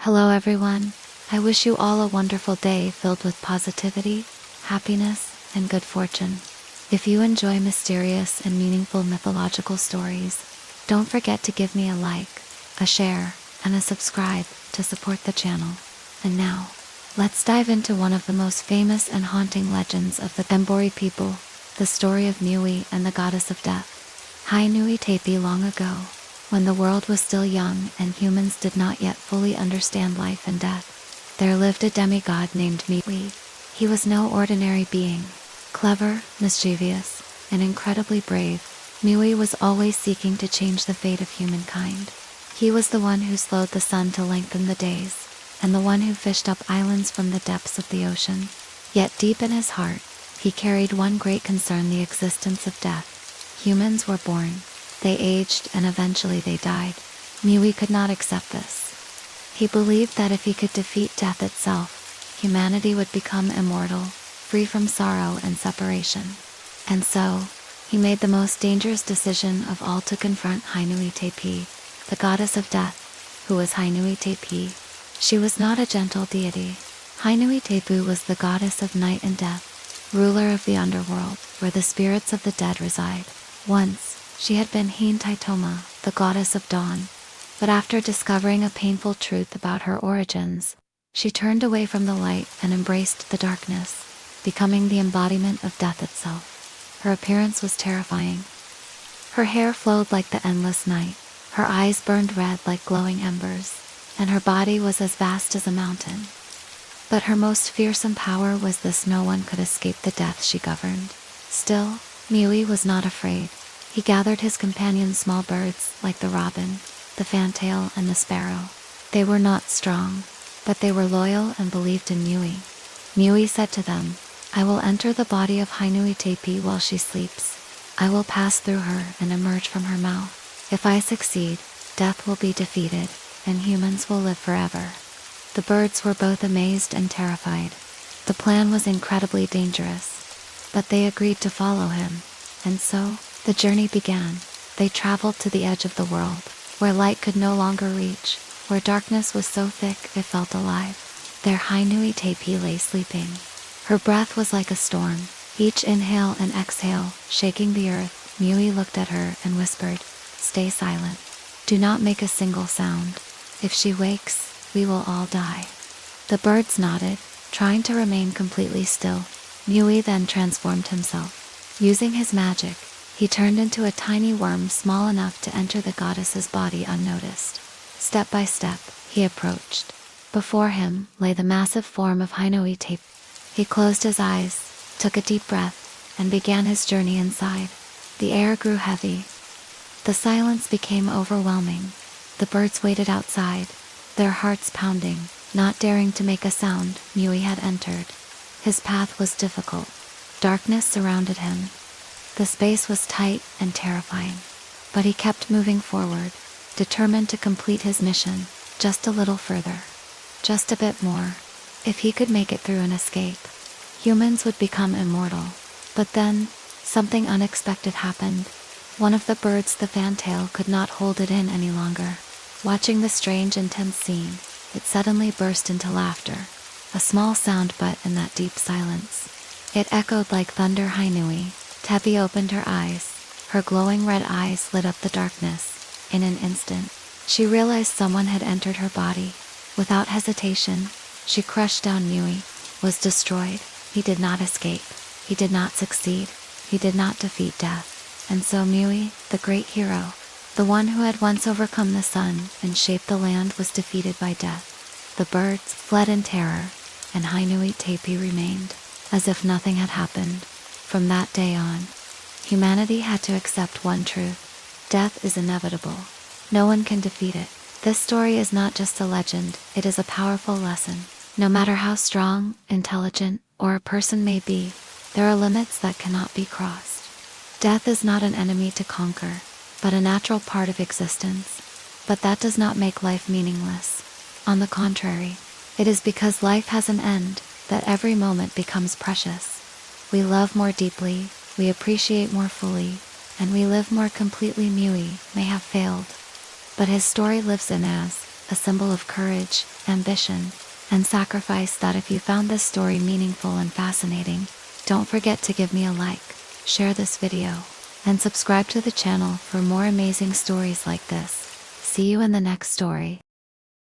Hello everyone. I wish you all a wonderful day filled with positivity, happiness, and good fortune. If you enjoy mysterious and meaningful mythological stories, don't forget to give me a like, a share, and a subscribe to support the channel. And now, let's dive into one of the most famous and haunting legends of the Māori people, the story of Niue and the goddess of death. Hine-nui-te-pō. Long ago, when the world was still young and humans did not yet fully understand life and death, there lived a demigod named Niue. He was no ordinary being. Clever, mischievous, and incredibly brave, Niue was always seeking to change the fate of humankind. He was the one who slowed the sun to lengthen the days, and the one who fished up islands from the depths of the ocean. Yet deep in his heart, he carried one great concern: the existence of death. Humans were born, they aged, and eventually they died. Niue could not accept this. He believed that if he could defeat death itself, humanity would become immortal, free from sorrow and separation. And so, he made the most dangerous decision of all: to confront Hine-nui-te-pō, the goddess of death. Who was Hine-nui-te-pō? She was not a gentle deity. Hine-nui-te-pō was the goddess of night and death, ruler of the underworld, where the spirits of the dead reside. Once, she had been Hine-nui-te-pō, the goddess of dawn. But after discovering a painful truth about her origins, she turned away from the light and embraced the darkness, becoming the embodiment of death itself. Her appearance was terrifying. Her hair flowed like the endless night, her eyes burned red like glowing embers, and her body was as vast as a mountain. But her most fearsome power was this: no one could escape the death she governed. Still, Niue was not afraid. He gathered his companions, small birds like the robin, the fantail, and the sparrow. They were not strong, but they were loyal and believed in Niue. Niue said to them, "I will enter the body of Hine-nui-te-pō while she sleeps. I will pass through her and emerge from her mouth. If I succeed, death will be defeated, and humans will live forever." The birds were both amazed and terrified. The plan was incredibly dangerous, but they agreed to follow him. And so, the journey began. They traveled to the edge of the world, where light could no longer reach, where darkness was so thick it felt alive. There Hine-nui-te-pō lay sleeping. Her breath was like a storm, each inhale and exhale shaking the earth. Niue looked at her and whispered, "Stay silent. Do not make a single sound. If she wakes, we will all die." The birds nodded, trying to remain completely still. Niue then transformed himself. Using his magic, he turned into a tiny worm small enough to enter the goddess's body unnoticed. Step by step, he approached. Before him lay the massive form of Hine-nui-te-pō. He closed his eyes, took a deep breath, and began his journey inside. The air grew heavy. The silence became overwhelming. The birds waited outside, their hearts pounding, not daring to make a sound. Niue had entered. His path was difficult. Darkness surrounded him. The space was tight and terrifying. But he kept moving forward, determined to complete his mission. Just a little further. Just a bit more. If he could make it through and escape, humans would become immortal. But then, something unexpected happened. One of the birds, the fantail, could not hold it in any longer. Watching the strange, intense scene, it suddenly burst into laughter. A small sound, but in that deep silence, it echoed like thunder. Hine-nui-te-pō opened her eyes. Her glowing red eyes lit up the darkness. In an instant, she realized someone had entered her body. Without hesitation, she crushed down. Niue was destroyed. He did not escape. He did not succeed. He did not defeat death. And so Niue, the great hero, the one who had once overcome the sun and shaped the land, was defeated by death. The birds fled in terror, and Hine-nui-te-pō remained, as if nothing had happened. From that day on, humanity had to accept one truth: death is inevitable. No one can defeat it. This story is not just a legend, it is a powerful lesson. No matter how strong, intelligent, or a person may be, there are limits that cannot be crossed. Death is not an enemy to conquer, but a natural part of existence. But that does not make life meaningless. On the contrary, it is because life has an end that every moment becomes precious. We love more deeply, we appreciate more fully, and we live more completely. Niue may have failed, but his story lives in us, a symbol of courage, ambition, and sacrifice. That if you found this story meaningful and fascinating, don't forget to give me a like, share this video, and subscribe to the channel for more amazing stories like this. See you in the next story.